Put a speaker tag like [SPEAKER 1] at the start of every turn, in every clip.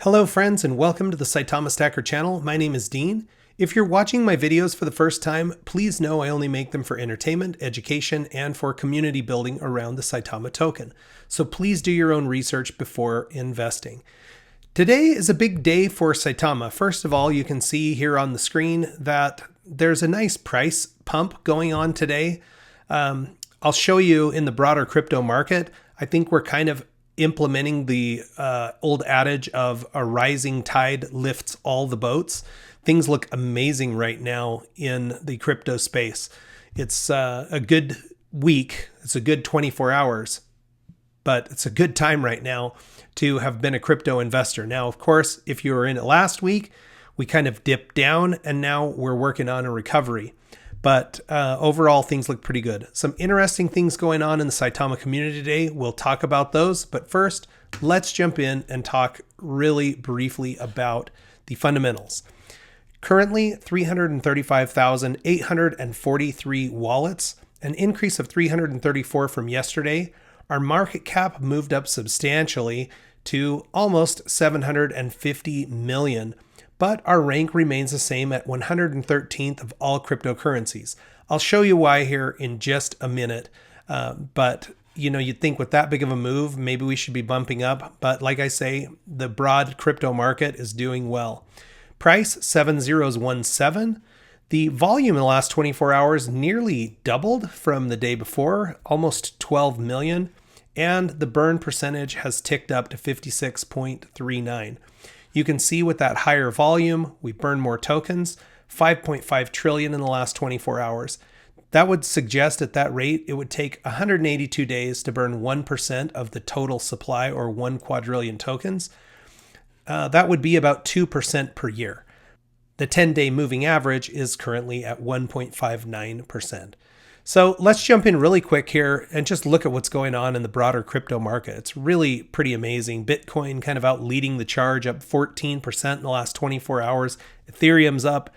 [SPEAKER 1] Hello friends and welcome to the Saitama Stacker channel. My name is Dean. If you're watching my videos for the first time, please know I only make them for entertainment, education, and for community building around the Saitama token. So please do your own research before investing. Today is a big day for Saitama. First of all, you can see here on the screen that there's a nice price pump going on today. I'll show you in the broader crypto market. I think we're kind of implementing the old adage of a rising tide lifts all the boats. Things look amazing right now in the crypto space. It's a good week. It's a good 24 hours, but it's a good time right now to have been a crypto investor. Now, of course, if you were in it last week, we kind of dipped down and now we're working on a recovery. But overall, things look pretty good. Some interesting things going on in the Saitama community today. We'll talk about those. But first, let's jump in and talk really briefly about the fundamentals. Currently, 335,843 wallets, an increase of 334 from yesterday. Our market cap moved up substantially to almost 750 million. But our rank remains the same at 113th of all cryptocurrencies. I'll show you why here in just a minute. But you'd think with that big of a move, maybe we should be bumping up. But like I say, the broad crypto market is doing well. Price 7017. The volume in the last 24 hours nearly doubled from the day before, almost 12 million. And the burn percentage has ticked up to 56.39. You can see with that higher volume, we burn more tokens, 5.5 trillion in the last 24 hours. That would suggest at that rate, it would take 182 days to burn 1% of the total supply or 1 quadrillion tokens. That would be about 2% per year. The 10-day moving average is currently at 1.59%. So let's jump in really quick here and just look at what's going on in the broader crypto market. It's really pretty amazing. Bitcoin kind of out leading the charge, up 14% in the last 24 hours. Ethereum's up.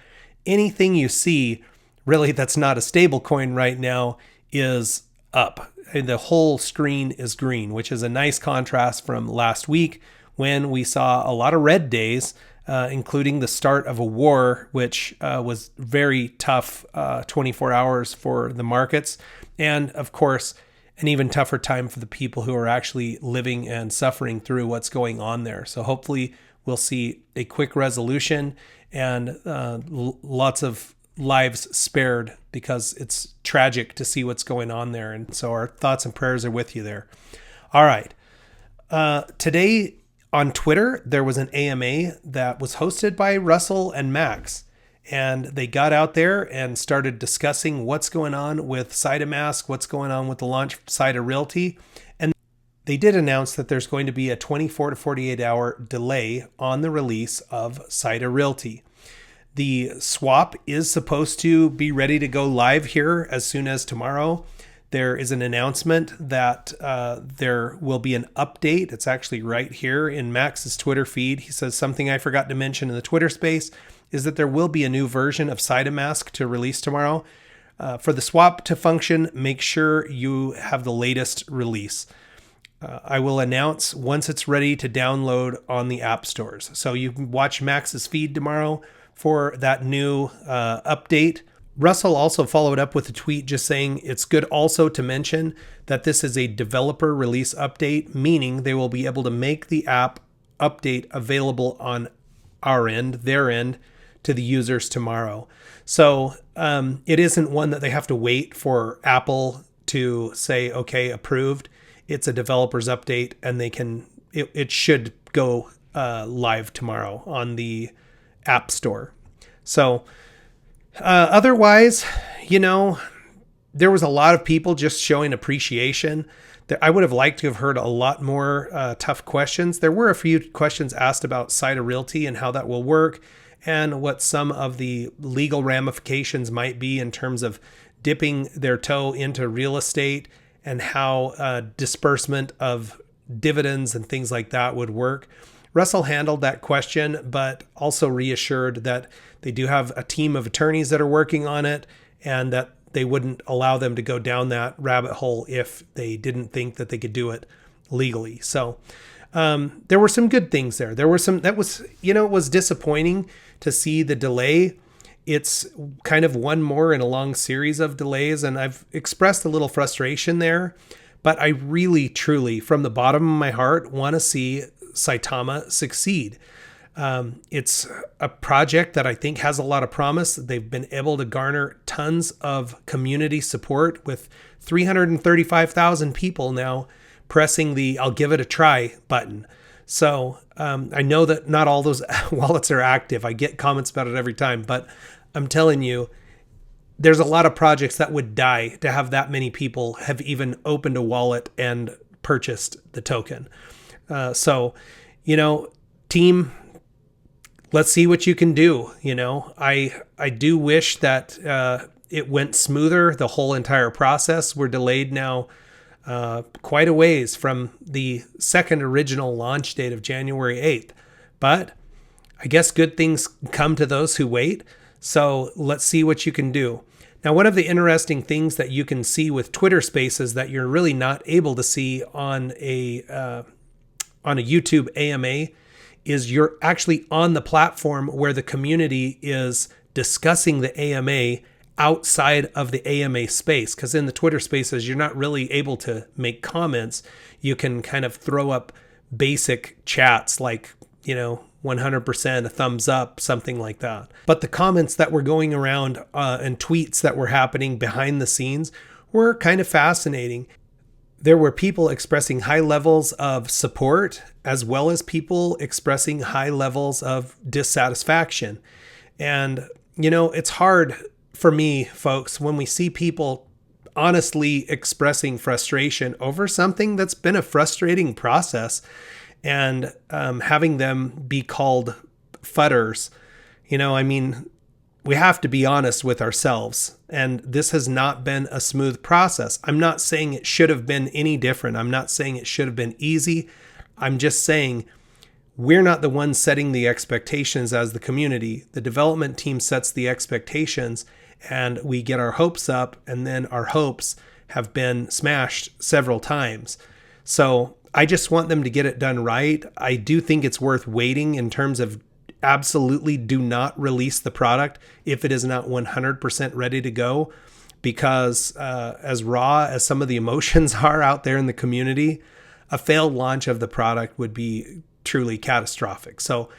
[SPEAKER 1] Anything you see really that's not a stable coin right now is up. And the whole screen is green, which is a nice contrast from last week when we saw a lot of red days, including the start of a war, which was very tough 24 hours for the markets. And of course, an even tougher time for the people who are actually living and suffering through what's going on there. So hopefully we'll see a quick resolution and lots of lives spared, because it's tragic to see what's going on there. And so our thoughts and prayers are with you there. All right. Today, on Twitter, there was an AMA that was hosted by Russell and Max, and they got out there and started discussing what's going on with SaitaMask, what's going on with the launch of SaitaRealty, and they did announce that there's going to be a 24 to 48 hour delay on the release of SaitaRealty. The swap is supposed to be ready to go live here as soon as tomorrow. There is an announcement that there will be an update. It's actually right here in Max's Twitter feed. He says, something I forgot to mention in the Twitter space is that there will be a new version of SaitaMask to release tomorrow. For the swap to function, make sure you have the latest release. I will announce once it's ready to download on the app stores. So you can watch Max's feed tomorrow for that new update. Russell also followed up with a tweet just saying it's good also to mention that this is a developer release update, meaning they will be able to make the app update available on our end, their end, to the users tomorrow. So it isn't one that they have to wait for Apple to say, okay, approved. It's a developer's update, and it should go live tomorrow on the App Store. So otherwise, there was a lot of people just showing appreciation. I would have liked to have heard a lot more tough questions. There were a few questions asked about SaitaRealty and how that will work, and what some of the legal ramifications might be in terms of dipping their toe into real estate, and how disbursement of dividends and things like that would work. Russell handled that question, but also reassured that they do have a team of attorneys that are working on it, and that they wouldn't allow them to go down that rabbit hole if they didn't think that they could do it legally. So there were some good things there. There were some that was, it was disappointing to see the delay. It's kind of one more in a long series of delays, and I've expressed a little frustration there, but I really, truly, from the bottom of my heart, want to see Saitama succeed. It's a project that I think has a lot of promise. They've been able to garner tons of community support with 335,000 people now pressing the "I'll give it a try" button. So I know that not all those wallets are active. I get comments about it every time, but I'm telling you, there's a lot of projects that would die to have that many people have even opened a wallet and purchased the token. So, team, let's see what you can do. I do wish that it went smoother, the whole entire process. We're delayed now quite a ways from the second original launch date of January 8th. But I guess good things come to those who wait. So let's see what you can do. Now, one of the interesting things that you can see with Twitter Spaces that you're really not able to see on a YouTube AMA is you're actually on the platform where the community is discussing the AMA outside of the AMA space. Because in the Twitter Spaces, you're not really able to make comments. You can kind of throw up basic chats like, 100%, a thumbs up, something like that. But the comments that were going around and tweets that were happening behind the scenes were kind of fascinating. There were people expressing high levels of support as well as people expressing high levels of dissatisfaction. And, it's hard for me, folks, when we see people honestly expressing frustration over something that's been a frustrating process and having them be called fudders. We have to be honest with ourselves. And this has not been a smooth process. I'm not saying it should have been any different. I'm not saying it should have been easy. I'm just saying we're not the ones setting the expectations as the community. The development team sets the expectations and we get our hopes up, and then our hopes have been smashed several times. So I just want them to get it done right. I do think it's worth waiting in terms of absolutely do not release the product if it is not 100% ready to go, because as raw as some of the emotions are out there in the community, a failed launch of the product would be truly catastrophic. So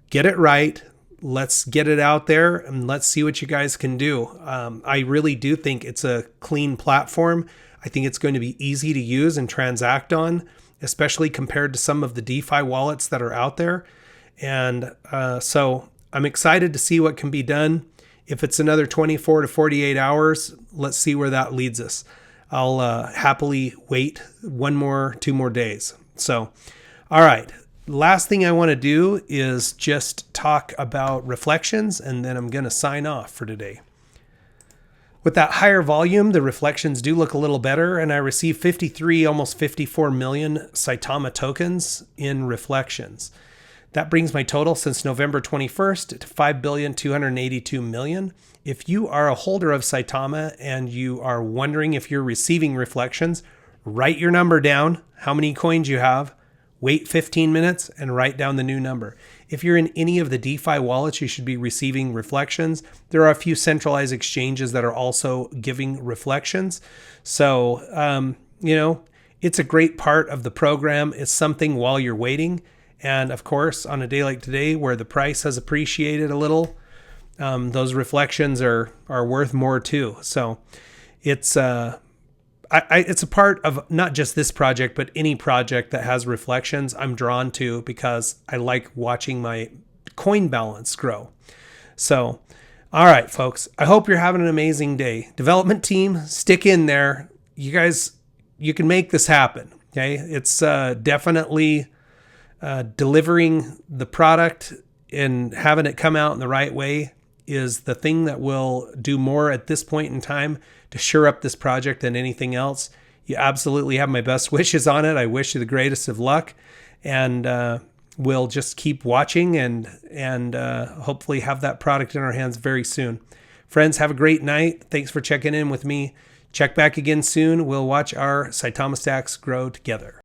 [SPEAKER 1] get it right. Let's get it out there and let's see what you guys can do. I really do think it's a clean platform. I think it's going to be easy to use and transact on, especially compared to some of the DeFi wallets that are out there. And so I'm excited to see what can be done. If it's another 24 to 48 hours, let's see where that leads us. I'll happily wait 2 more days. So, all right. Last thing I want to do is just talk about reflections, and then I'm going to sign off for today. With that higher volume, the reflections do look a little better, and I received 53, almost 54 million Saitama tokens in reflections. That brings my total since November 21st to 5,282,000,000. If you are a holder of Saitama and you are wondering if you're receiving reflections, write your number down, how many coins you have, wait 15 minutes, and write down the new number. If you're in any of the DeFi wallets, you should be receiving reflections. There are a few centralized exchanges that are also giving reflections. So, it's a great part of the program. It's something while you're waiting. And of course, on a day like today where the price has appreciated a little, those reflections are worth more too. So it's it's a part of not just this project, but any project that has reflections I'm drawn to because I like watching my coin balance grow. So, all right, folks, I hope you're having an amazing day. Development team, stick in there. You guys, you can make this happen. Okay. It's definitely delivering the product and having it come out in the right way is the thing that will do more at this point in time to shore up this project than anything else. You absolutely have my best wishes on it. I wish you the greatest of luck, and we'll just keep watching and hopefully have that product in our hands very soon. Friends, have a great night. Thanks for checking in with me. Check back again soon. We'll watch our Saitama stacks grow together.